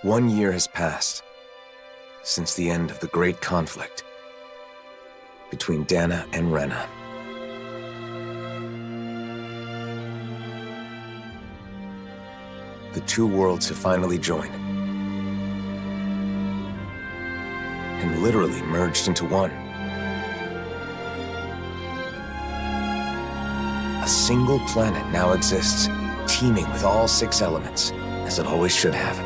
1 year has passed since the end of the great conflict between Dana and Rena. The two worlds have finally joined and literally merged into one. A single planet now exists, teeming with all 6 elements, as it always should have.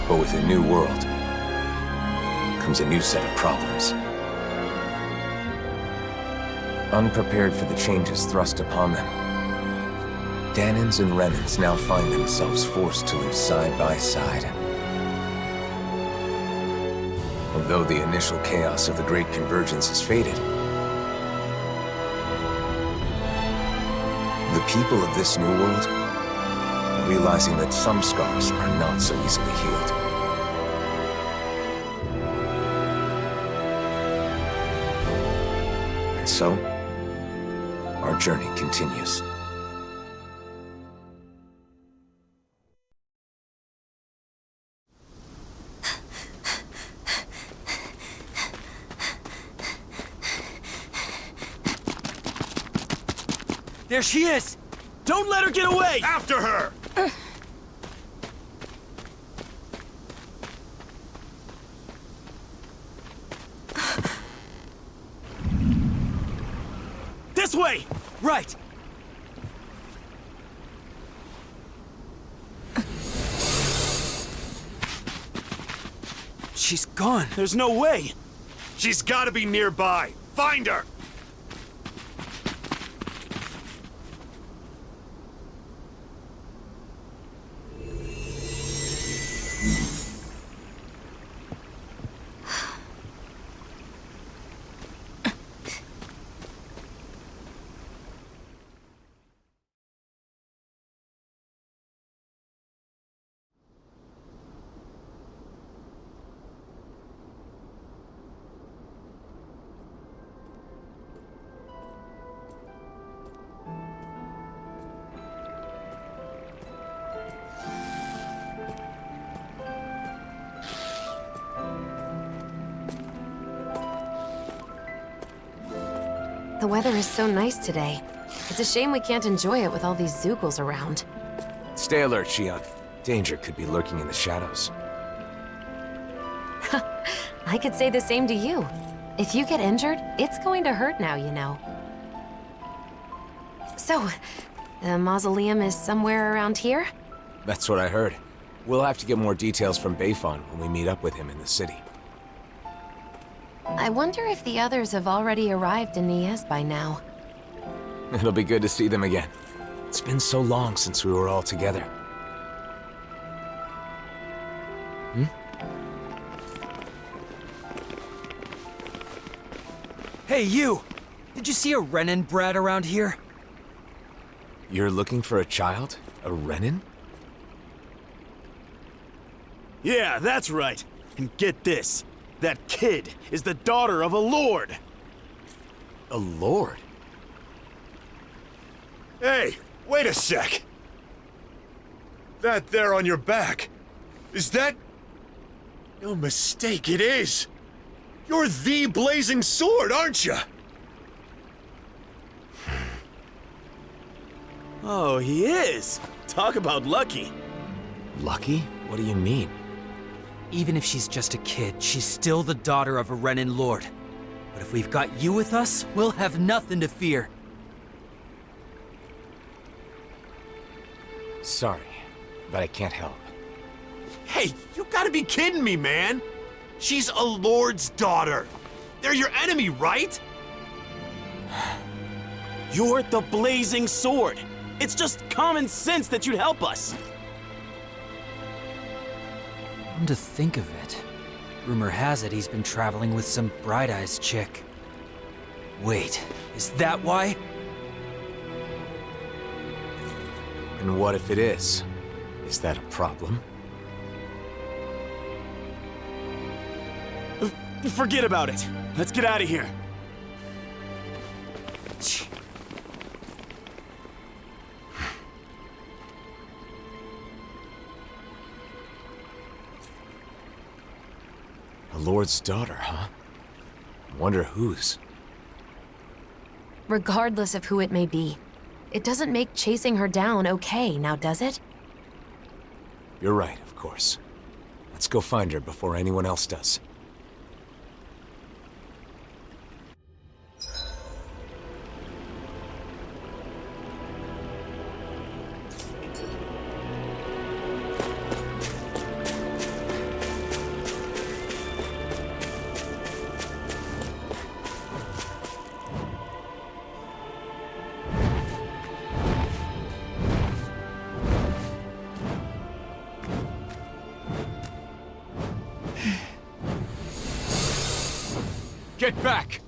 But with a new world comes a new set of problems. Unprepared for the changes thrust upon them, Danans and Renans now find themselves forced to live side by side. Although the initial chaos of the Great Convergence has faded, the people of this new world are realizing that some scars are not so easily healed. And so, our journey continues. There she is! Don't let her get away! After her! This way! Right! She's gone. There's no way! She's gotta be nearby! Find her! The weather is so nice today. It's a shame we can't enjoy it with all these Zeugles around. Stay alert, Shion. Danger could be lurking in the shadows. I could say the same to you. If you get injured, it's going to hurt now, you know. So, the mausoleum is somewhere around here? That's what I heard. We'll have to get more details from Beifong when we meet up with him in the city. I wonder if the others have already arrived in Niez by now. It'll be good to see them again. It's been so long since we were all together. Hey, you! Did you see a Renan brat around here? You're looking for a child? A Renan? Yeah, that's right. And get this. That kid is the daughter of a lord. A lord? Hey, wait a sec. That there on your back, is that... No mistake, it is. You're the Blazing Sword, aren't you? Oh, he is. Talk about lucky. Lucky? What do you mean? Even if she's just a kid, she's still the daughter of a Renan lord. But if we've got you with us, we'll have nothing to fear. Sorry, but I can't help. Hey, you gotta be kidding me, man. She's a lord's daughter. They're your enemy, right? You're the Blazing Sword. It's just common sense that you'd help us. Come to think of it, rumor has it he's been traveling with some Bright Eyes chick. Wait, is that why? And what if it is? Is that a problem? Forget about it. Let's get out of here. Lord's daughter, huh? Wonder whose. Regardless of who it may be, it doesn't make chasing her down okay, now does it? You're right, of course. Let's go find her before anyone else does. Get back!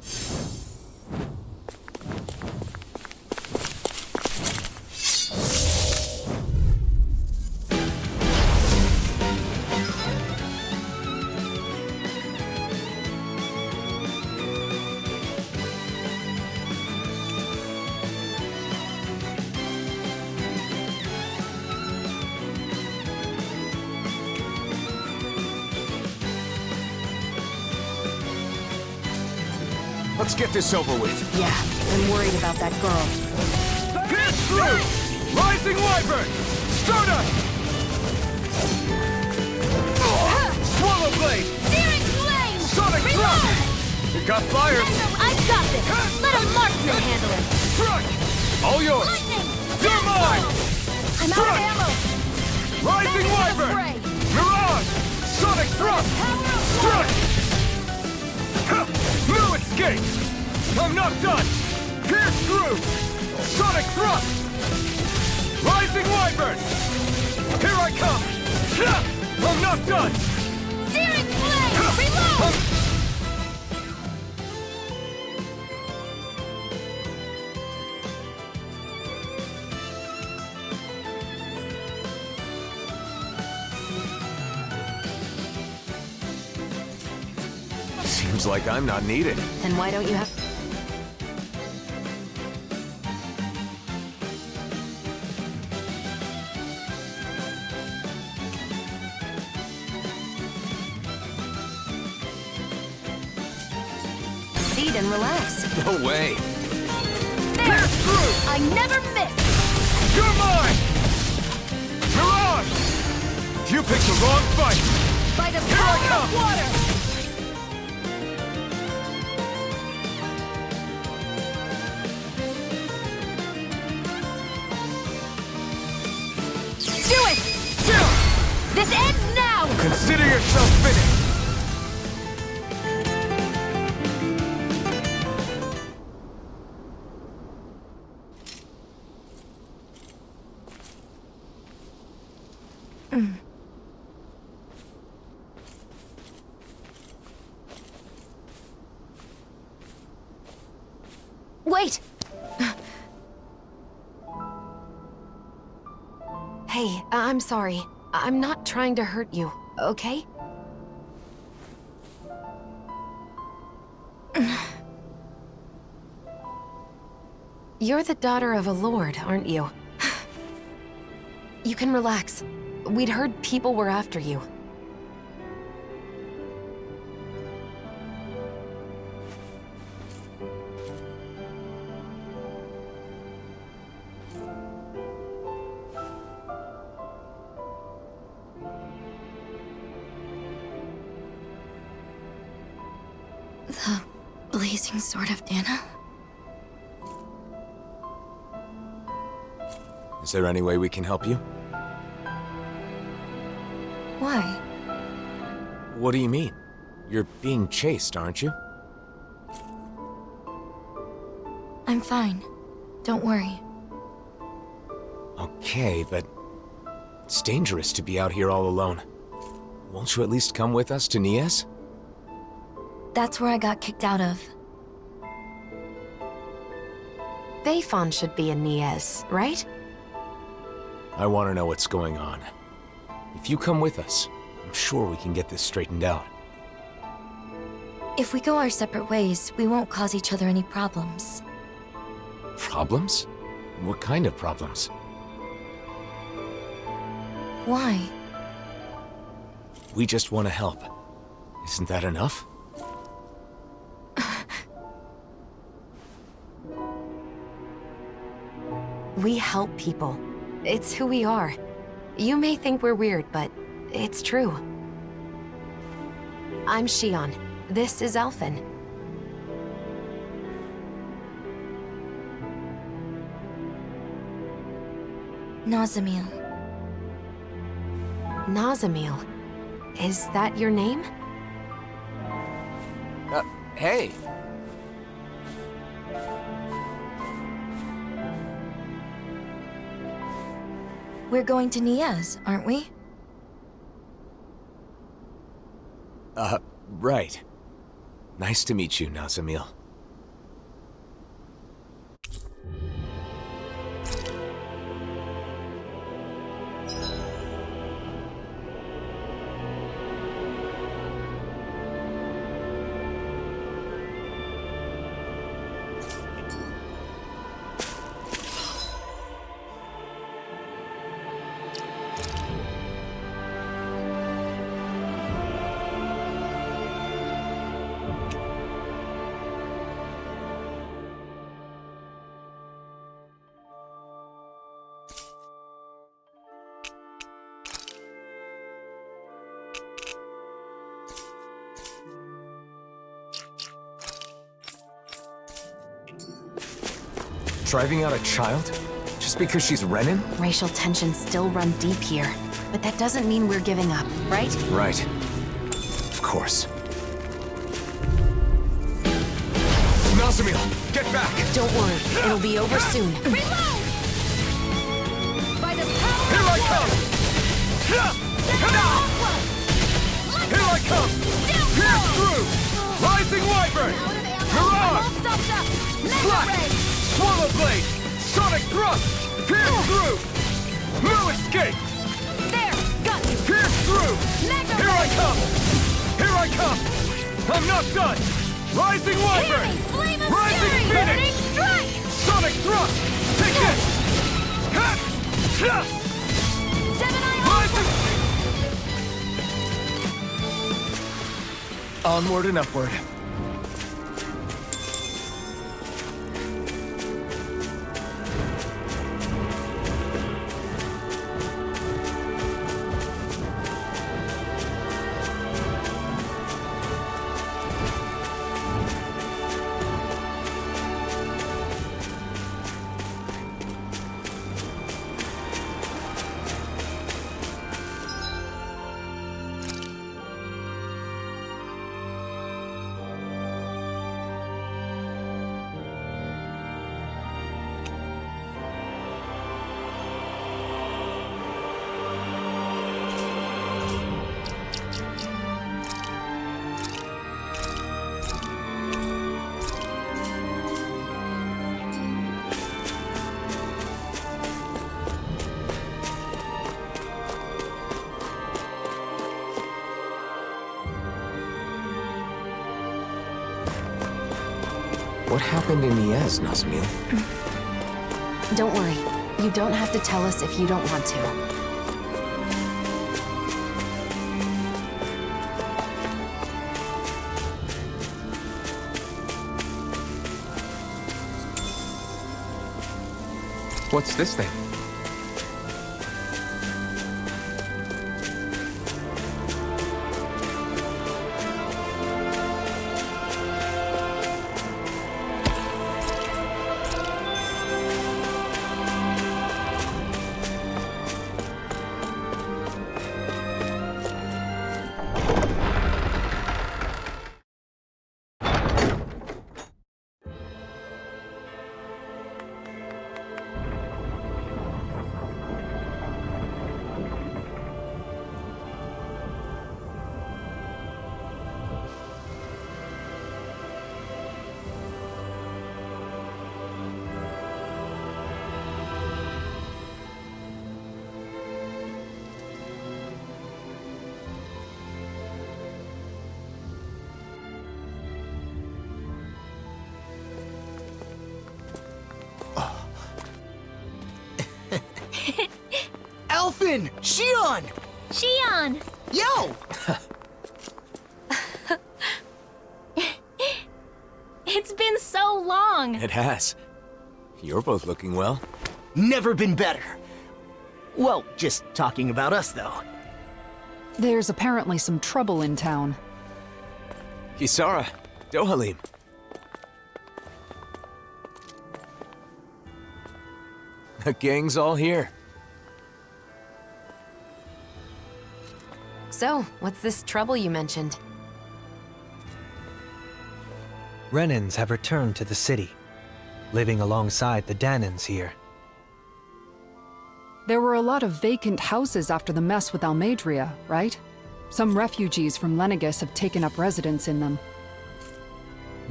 Let's get this over with. Yeah, I'm worried about that girl. Pierce through! Rising Wyvern! Sturda! Swallow Blade! Searing Flame! Sonic Thrust! It got fired! I got this! Let a marksman handle him! Struck! All yours! Lightning! You're mine! I'm out of ammo! Rising Back Wyvern! into the fray! Mirage! Sonic Thrust! Power of Struck! Ha! No escape! I'm not done! Pierce through! Sonic Thrust! Rising Wyvern! Here I come! Ha! I'm not done! Searing Flame! Reload! Seems like I'm not needed. Then why don't you have... Seat and relax. No way. There! I never miss! You're mine! Mirage! You picked the wrong fight! By the Here I power come! of water! Do it! This ends now! Consider yourself finished! Wait! Hey, I'm sorry. I'm not trying to hurt you, okay? You're the daughter of a lord, aren't you? You can relax. We'd heard people were after you. The blazing sword of Dana? Is there any way we can help you? Why? What do you mean? You're being chased, aren't you? I'm fine. Don't worry. Okay, but it's dangerous to be out here all alone. Won't you at least come with us to Nias? That's where I got kicked out of. Bayfon should be in Nias, right? I want to know what's going on. If you come with us, I'm sure we can get this straightened out. If we go our separate ways, we won't cause each other any problems. Problems? What kind of problems? Why? We just want to help. Isn't that enough? We help people. It's who we are. You may think we're weird, but it's true. I'm Shion. This is Alphen. Nazamil. Nazamil. Is that your name? Hey! We're going to Niez, aren't we? Right. Nice to meet you, Nazamil. Driving out a child? Just because she's Renan? Racial tensions still run deep here, but that doesn't mean we're giving up, right? Right. Of course. Nazamil, get back! Don't worry, it'll be over soon. Reload! By the power Here I of come! Here I come! Pierce through! Rising Wyvern! Mirage! Slash! Swallow Blade! Sonic Thrust! Pierce through! No escape! There! Got you! Pierce through! Mega Here I Ray! come! Here I come! I'm not done! Rising Wyvern! Healing Flame of Rising Fury! Phoenix! Burning Strike! Sonic Thrust! Take this! Ha! Ha! Gemini Rising! Onward and upward. What happened in Niez, Nazamil? Don't worry. You don't have to tell us if you don't want to. What's this thing? Alphen! Shion! Shion! Yo! It has. You're both looking well. Never been better. Well, just talking about us, though. There's apparently some trouble in town. Kisara, Dohalim. The gang's all here. So, what's this trouble you mentioned? Renans have returned to the city, living alongside the Danans here. There were a lot of vacant houses after the mess with Almadria, right? Some refugees from Lenegis have taken up residence in them.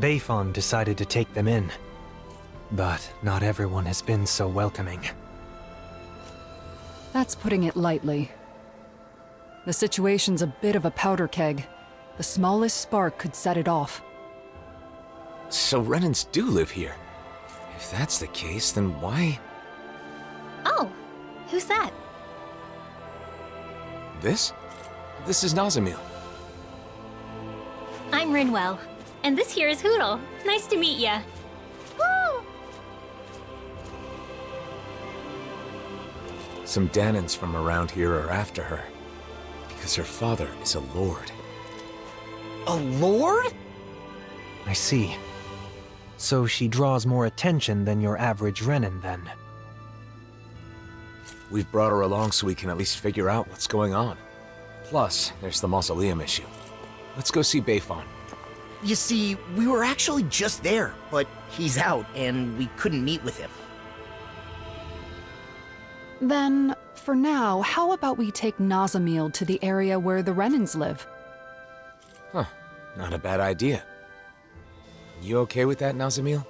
Bayfon decided to take them in, but not everyone has been so welcoming. That's putting it lightly. The situation's a bit of a powder keg. The smallest spark could set it off. So Renans do live here. If that's the case, then why... Oh, who's that? This? This is Nazamil. I'm Rinwell, and this here is Hootle. Nice to meet ya. Woo! Some Danans from around here are after her. Because her father is a lord. A lord? I see. So she draws more attention than your average Renan, then. We've brought her along so we can at least figure out what's going on. Plus, there's the mausoleum issue. Let's go see Bayfon. You see, we were actually just there, but he's out and we couldn't meet with him. Then, for now, how about we take Nazamil to the area where the Renans live? Huh, not a bad idea. You okay with that, Nazamil?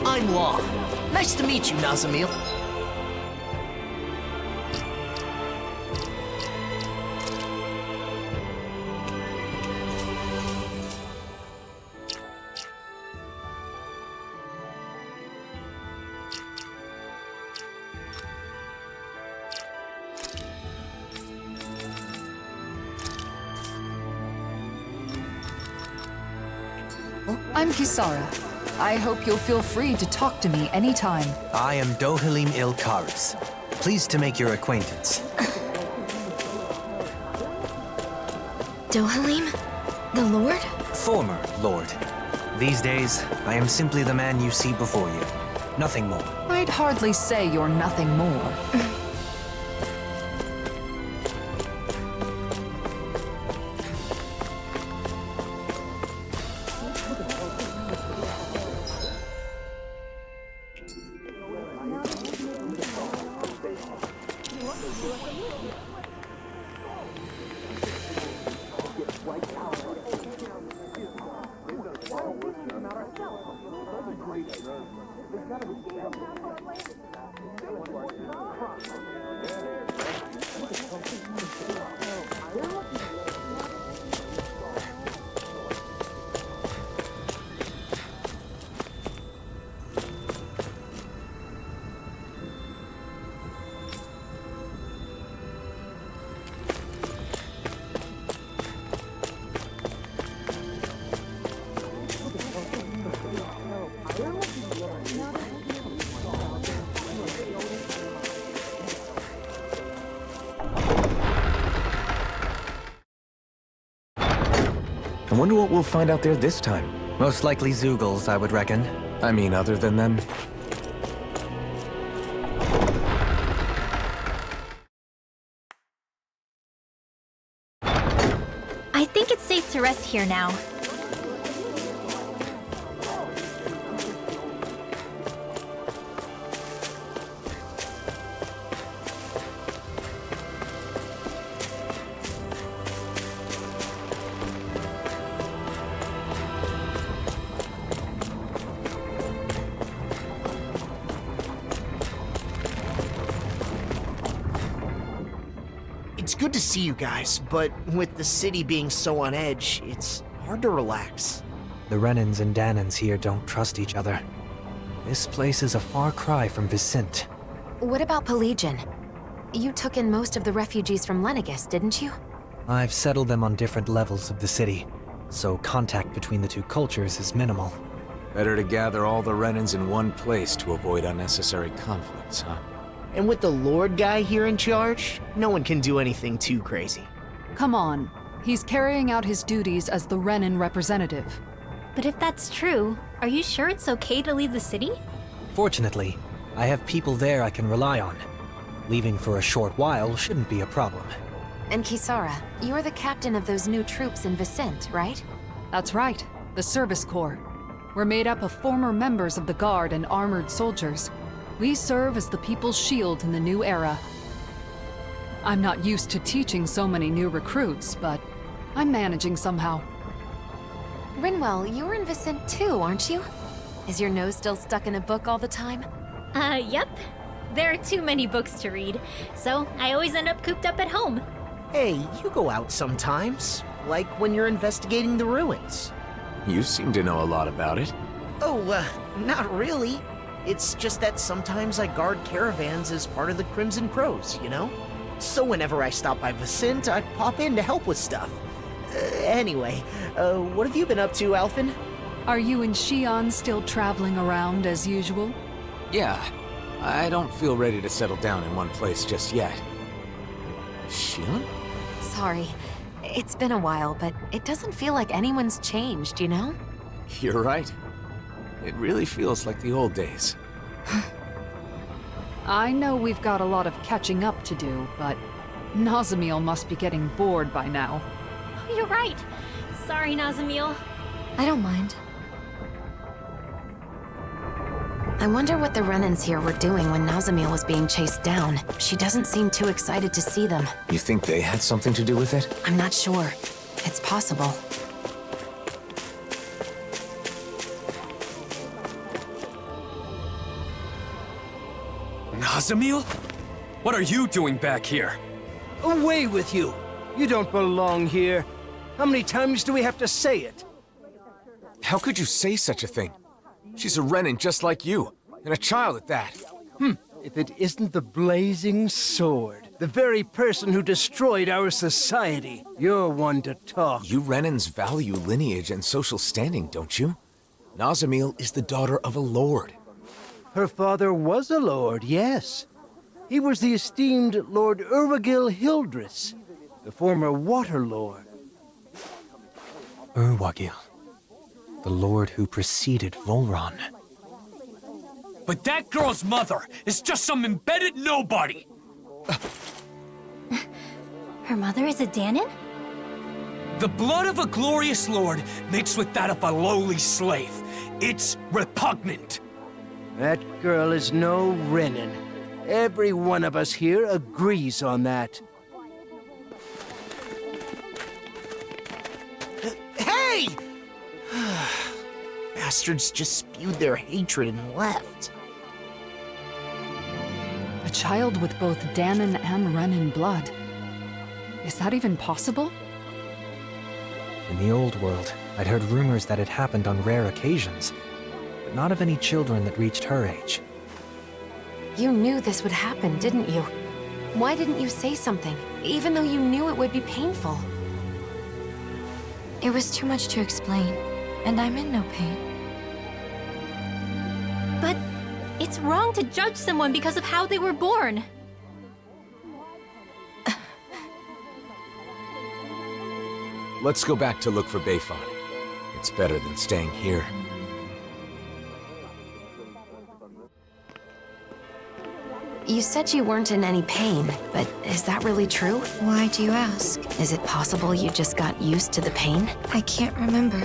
I'm Law. Nice to meet you, Nazamil. I'm Kisara. I hope you'll feel free to talk to me anytime. I am Dohalim Ilkaris. Pleased to make your acquaintance. Dohalim? The Lord? Former Lord. These days, I am simply the man you see before you. Nothing more. I'd hardly say you're nothing more. I wonder what we'll find out there this time. Most likely Zeugles, I would reckon. I mean, other than them. I think it's safe to rest here now. good to see you guys, but with the city being so on edge, it's hard to relax. The Renans and Danans here don't trust each other. This place is a far cry from Vicent. What about Pelagian? You took in most of the refugees from Lenegis, didn't you? I've settled them on different levels of the city, so contact between the two cultures is minimal. Better to gather all the Renans in one place to avoid unnecessary conflicts, huh? And with the Lord guy here in charge, no one can do anything too crazy. Come on. He's carrying out his duties as the Renan representative. But if that's true, are you sure it's okay to leave the city? Fortunately, I have people there I can rely on. Leaving for a short while shouldn't be a problem. And Kisara, you're the captain of those new troops in Vicent, right? That's right, the Service Corps. We're made up of former members of the Guard and armored soldiers. We serve as the people's shield in the new era. I'm not used to teaching so many new recruits, but I'm managing somehow. Rinwell, you're in Vicent too, aren't you? Is your nose still stuck in a book all the time? Yep. There are too many books to read, so I always end up cooped up at home. Hey, you go out sometimes, like when you're investigating the ruins. You seem to know a lot about it. Oh, not really. It's just that sometimes I guard caravans as part of the Crimson Crows, you know? So whenever I stop by Vicent, I pop in to help with stuff. Anyway, what have you been up to, Alphen? Are you and Xion still traveling around as usual? Yeah, I don't feel ready to settle down in one place just yet. Xion? Sorry. It's been a while, but it doesn't feel like anyone's changed, you know? You're right. It really feels like the old days. I know we've got a lot of catching up to do, but Nazamiel must be getting bored by now. Oh, you're right. Sorry, Nazamiel. I don't mind. I wonder what the Renans here were doing when Nazamiel was being chased down. She doesn't seem too excited to see them. You think they had something to do with it? I'm not sure. It's possible. Nazamiel? What are you doing back here? Away with you! You don't belong here. How many times do we have to say it? How could you say such a thing? She's a Renan just like you, and a child at that. If it isn't the Blazing Sword, the very person who destroyed our society, you're one to talk. You Renans value lineage and social standing, don't you? Nazamiel is the daughter of a lord. Her father was a lord, yes. He was the esteemed Lord Urwagil Hildress, the former Water Lord. Urwagil, the lord who preceded Volron. But that girl's mother is just some embedded nobody! Her mother is a Danan? The blood of a glorious lord mixed with that of a lowly slave. It's repugnant. That girl is no Renan. Every one of us here agrees on that. Hey! Bastards just spewed their hatred and left. A child with both Danan and Renan blood. Is that even possible? In the old world, I'd heard rumors that it happened on rare occasions, but not of any children that reached her age. You knew this would happen, didn't you? Why didn't you say something, even though you knew it would be painful? It was too much to explain, and I'm in no pain. But it's wrong to judge someone because of how they were born. Let's go back to look for Bayfon. It's better than staying here. You said you weren't in any pain, but is that really true? Why do you ask? Is it possible you just got used to the pain? I can't remember.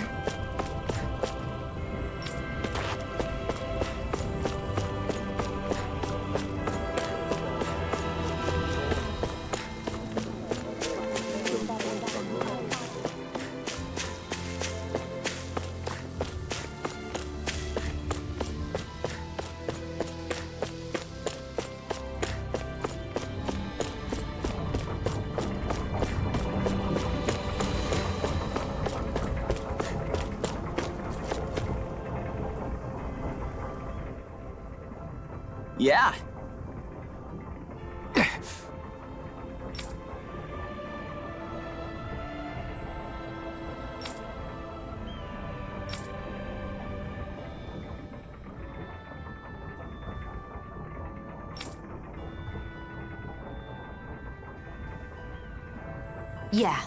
Yeah. Yeah.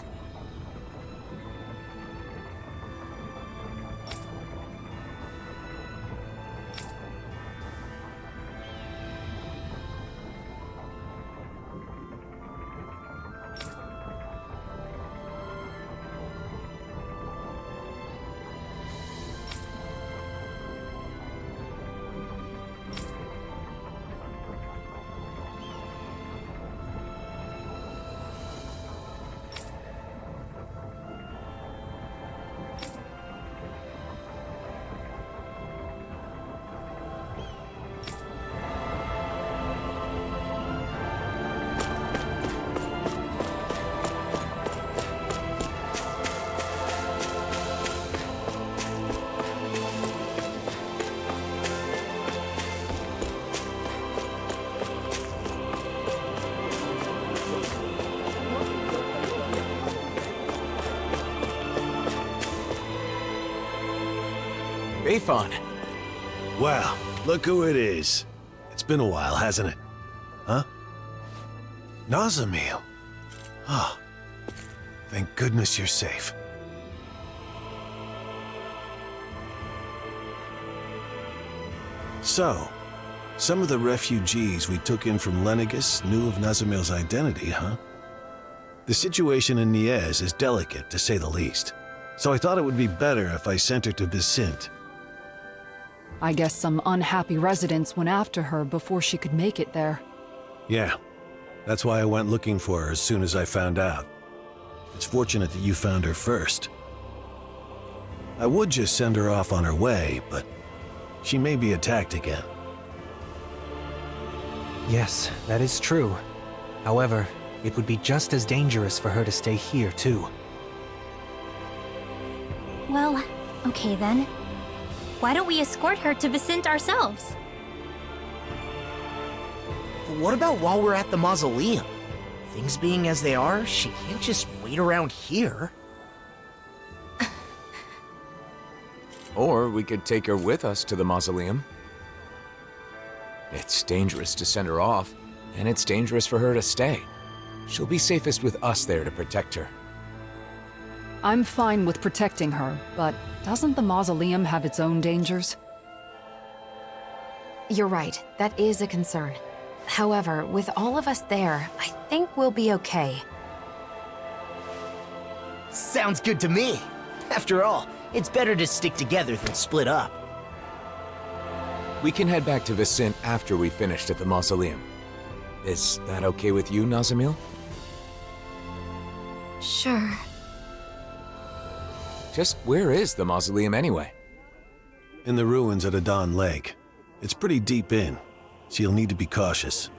Aethon. Well, look who it is. It's been a while, hasn't it? Huh? Nazamil. Ah. Thank goodness you're safe. So, some of the refugees we took in from Lenegus knew of Nazamil's identity, huh? The situation in Niez is delicate, to say the least. So I thought it would be better if I sent her to Vicint. I guess some unhappy residents went after her before she could make it there. Yeah. That's why I went looking for her as soon as I found out. It's fortunate that you found her first. I would just send her off on her way, but she may be attacked again. Yes, that is true. However, it would be just as dangerous for her to stay here, too. Well, okay then. Why don't we escort her to Vicint ourselves? But what about while we're at the mausoleum? Things being as they are, she can't just wait around here. Or we could take her with us to the mausoleum. It's dangerous to send her off, and it's dangerous for her to stay. She'll be safest with us there to protect her. I'm fine with protecting her, but doesn't the mausoleum have its own dangers? You're right, that is a concern. However, with all of us there, I think we'll be okay. Sounds good to me. After all, it's better to stick together than split up. We can head back to Vicint after we finished at the mausoleum. Is that okay with you, Nazamil? Sure. Just where is the mausoleum anyway? In the ruins at Adon Lake. It's pretty deep in, so you'll need to be cautious.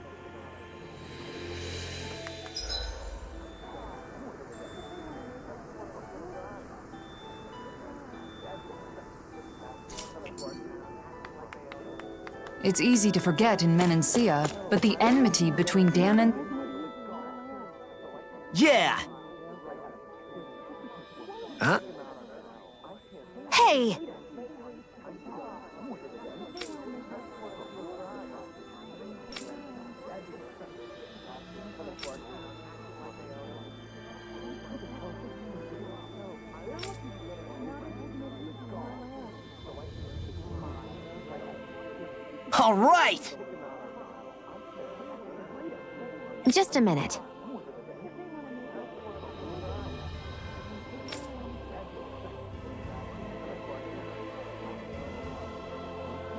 It's easy to forget in Menancia, but the enmity between Dan and... Yeah! Huh? Hey! All right! Just a minute.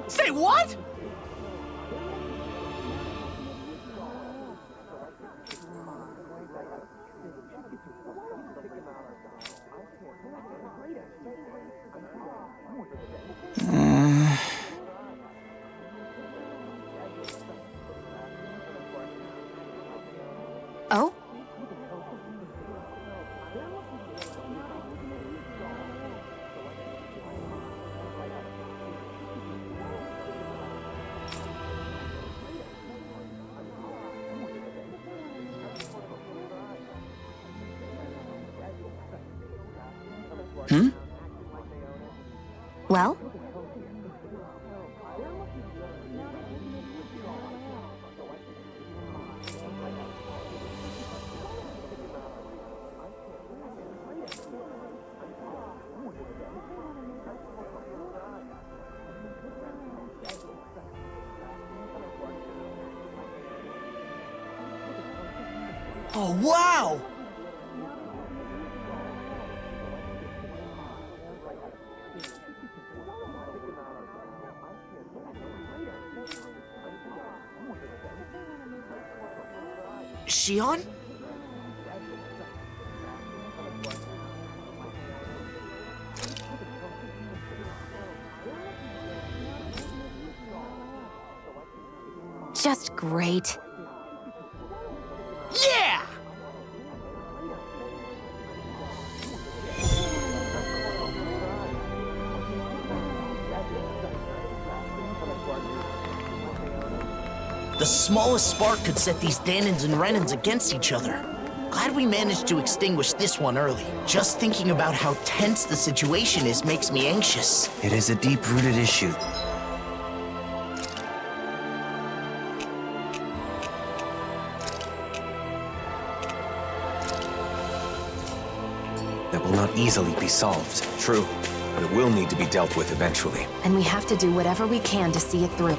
Say what? Oh? Well? Oh, wow! Shion? Just great. Yeah! The smallest spark could set these Danans and Renans against each other. Glad we managed to extinguish this one early. Just thinking about how tense the situation is makes me anxious. It is a deep-rooted issue. That will not easily be solved. True, but it will need to be dealt with eventually. And we have to do whatever we can to see it through.